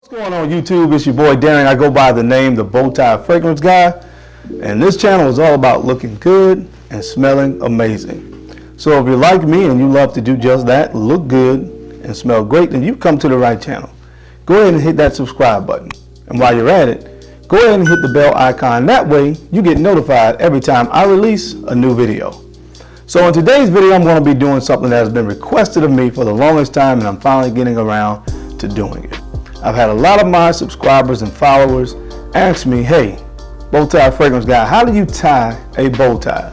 What's going on YouTube? It's your boy Darren. I go by the name the Bowtie Fragrance Guy, and this channel is all about looking good and smelling amazing. So if you're like me and you love to do just that, look good and smell great, then you've come to the right channel. Go ahead and hit that subscribe button, and while you're at it, go ahead and hit the bell icon. That way you get notified every time I release a new video. So in today's video, I'm going to be doing something that has been requested of me for the longest time, and I'm finally getting around to doing it. I've had a lot of my subscribers and followers ask me, hey, Bowtie Fragrance Guy, how do you tie a bow tie?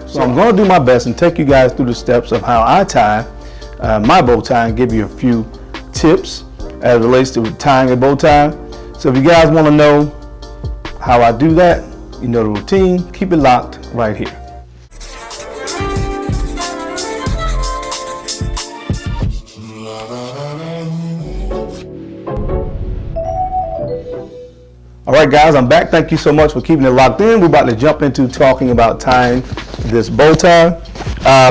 So I'm going to do my best and take you guys through the steps of how I tie my bow tie and give you a few tips as it relates to tying a bow tie. So if you guys want to know how I do that, you know the routine, keep it locked right here. All right, guys, I'm back. Thank you so much for keeping it locked in. We're about to jump into talking about tying this bow tie.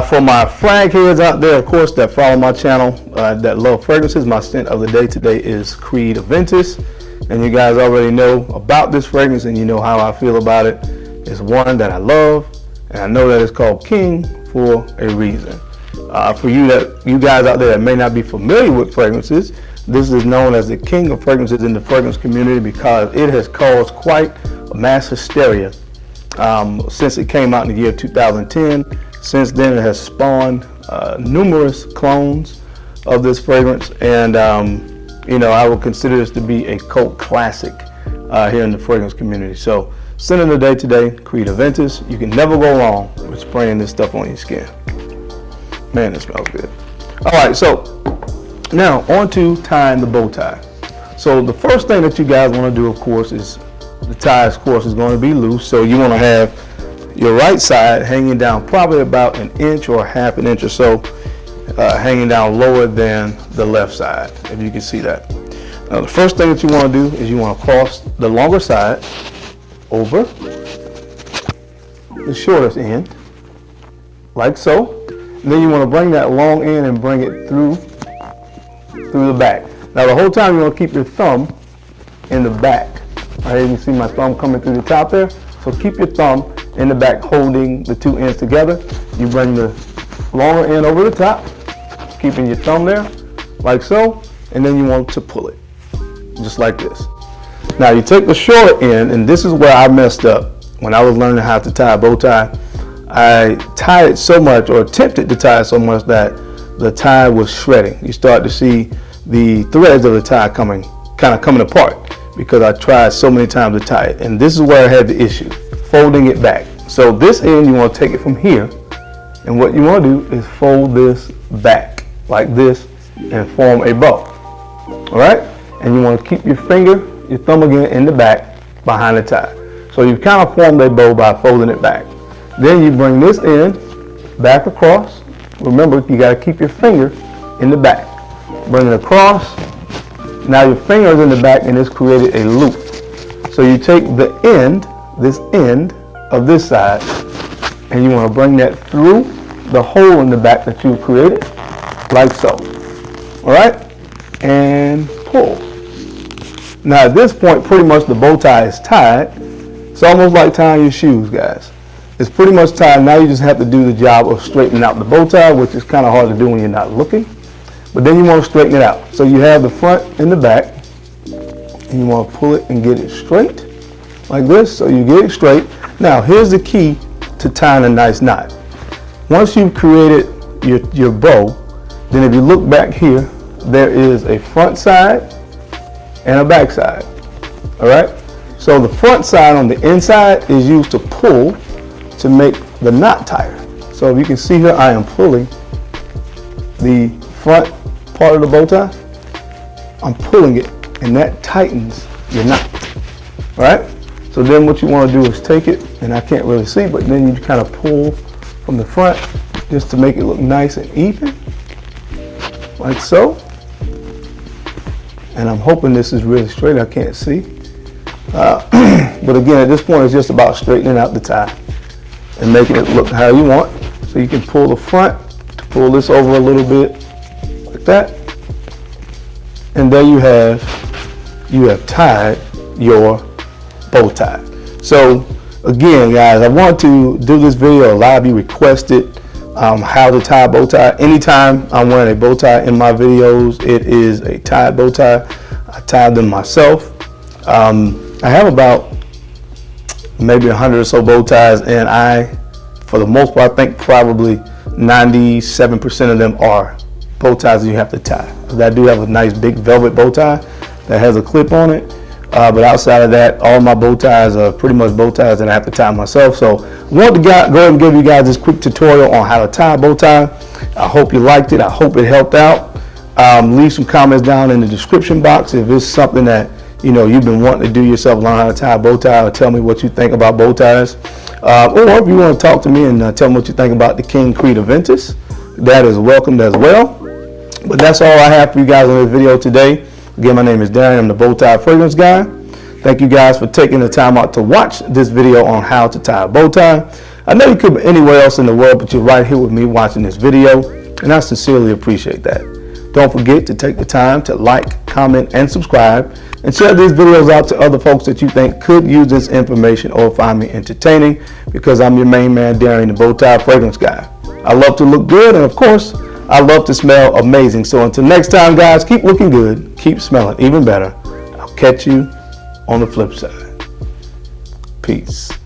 For my frag heads out there, of course, that follow my channel, that love fragrances, my scent of the day today is Creed Aventus. And you guys already know about this fragrance and you know how I feel about it. It's one that I love, and I know that it's called King for a reason. For you guys out there that may not be familiar with fragrances, this is known as the king of fragrances in the fragrance community because it has caused quite a mass hysteria since it came out in the year 2010. Since then, it has spawned numerous clones of this fragrance, and you know, I would consider this to be a cult classic here in the fragrance community. So, scent of the day today, Creed Aventus. You can never go wrong with spraying this stuff on your skin. Man, it smells good. All right, so now on to tying the bow tie. So the first thing that you guys want to do, of course, is the tie, of course, is going to be loose. So you want to have your right side hanging down probably about an inch or half an inch or so, hanging down lower than the left side, if you can see that. Now the first thing that you want to do is you want to cross the longer side over the shortest end, like so. And then you want to bring that long end and bring it through the back. Now the whole time you want to keep your thumb in the back. Right, you can see my thumb coming through the top there. So keep your thumb in the back holding the two ends together. You bring the longer end over the top, keeping your thumb there, like so, and then you want to pull it, just like this. Now you take the shorter end, and this is where I messed up when I was learning how to tie a bow tie. I tied it so much, or attempted to tie it so much, that the tie was shredding. You start to see the threads of the tie kind of coming apart because I tried so many times to tie it. And this is where I had the issue, folding it back. So this end, you want to take it from here, and what you want to do is fold this back like this and form a bow. All right? And you want to keep your thumb again in the back behind the tie. So you kind of formed a bow by folding it back. Then you bring this end back across. Remember, you got to keep your finger in the back. Bring it across. Now your finger is in the back and it's created a loop. So you take the end, this end of this side, and you want to bring that through the hole in the back that you created, like so. All right? And pull. Now at this point, pretty much the bow tie is tied. It's almost like tying your shoes, guys. It's pretty much tied. Now you just have to do the job of straightening out the bow tie, which is kind of hard to do when you're not looking. But then you want to straighten it out. So you have the front and the back, and you want to pull it and get it straight, like this. So you get it straight. Now here's the key to tying a nice knot. Once you've created your bow, then if you look back here, there is a front side and a back side. All right? So the front side on the inside is used to pull to make the knot tighter. So if you can see here, I am pulling the front part of the bow tie. I'm pulling it, and that tightens your knot. All right? So then what you want to do is take it, and I can't really see, but then you kind of pull from the front just to make it look nice and even, like so. And I'm hoping this is really straight. I can't see. But again, at this point, it's just about straightening out the tie and making it look how you want. So you can pull the front to pull this over a little bit like that. And there you have you have tied your bow tie. So again, guys, I want to do this video. A lot of you requested how to tie a bow tie. Anytime I'm wearing a bow tie in my videos, it is a tied bow tie. I tied them myself. I have about maybe 100 or so bow ties, and for the most part, I think probably 97% of them are bow ties that you have to tie. I do have a nice big velvet bow tie that has a clip on it, but outside of that, all my bow ties are pretty much bow ties that I have to tie myself. So I want to go ahead and give you guys this quick tutorial on how to tie a bow tie. I hope you liked it. I hope it helped out. Leave some comments down in the description box if it's something that you've been wanting to do yourself, learn how to tie a bow tie, or tell me what you think about bow ties. Or if you want to talk to me and tell me what you think about the King Creed Aventus, that is welcomed as well. But that's all I have for you guys on this video today. Again, my name is Darren. I'm the Bowtie Fragrance Guy. Thank you guys for taking the time out to watch this video on how to tie a bow tie. I know you could be anywhere else in the world, but you're right here with me watching this video, and I sincerely appreciate that. Don't forget to take the time to like, comment, and subscribe, and share these videos out to other folks that you think could use this information or find me entertaining, because I'm your main man, Darren, the Bowtie Fragrance Guy. I love to look good, and of course, I love to smell amazing. So until next time, guys, keep looking good, keep smelling even better. I'll catch you on the flip side. Peace.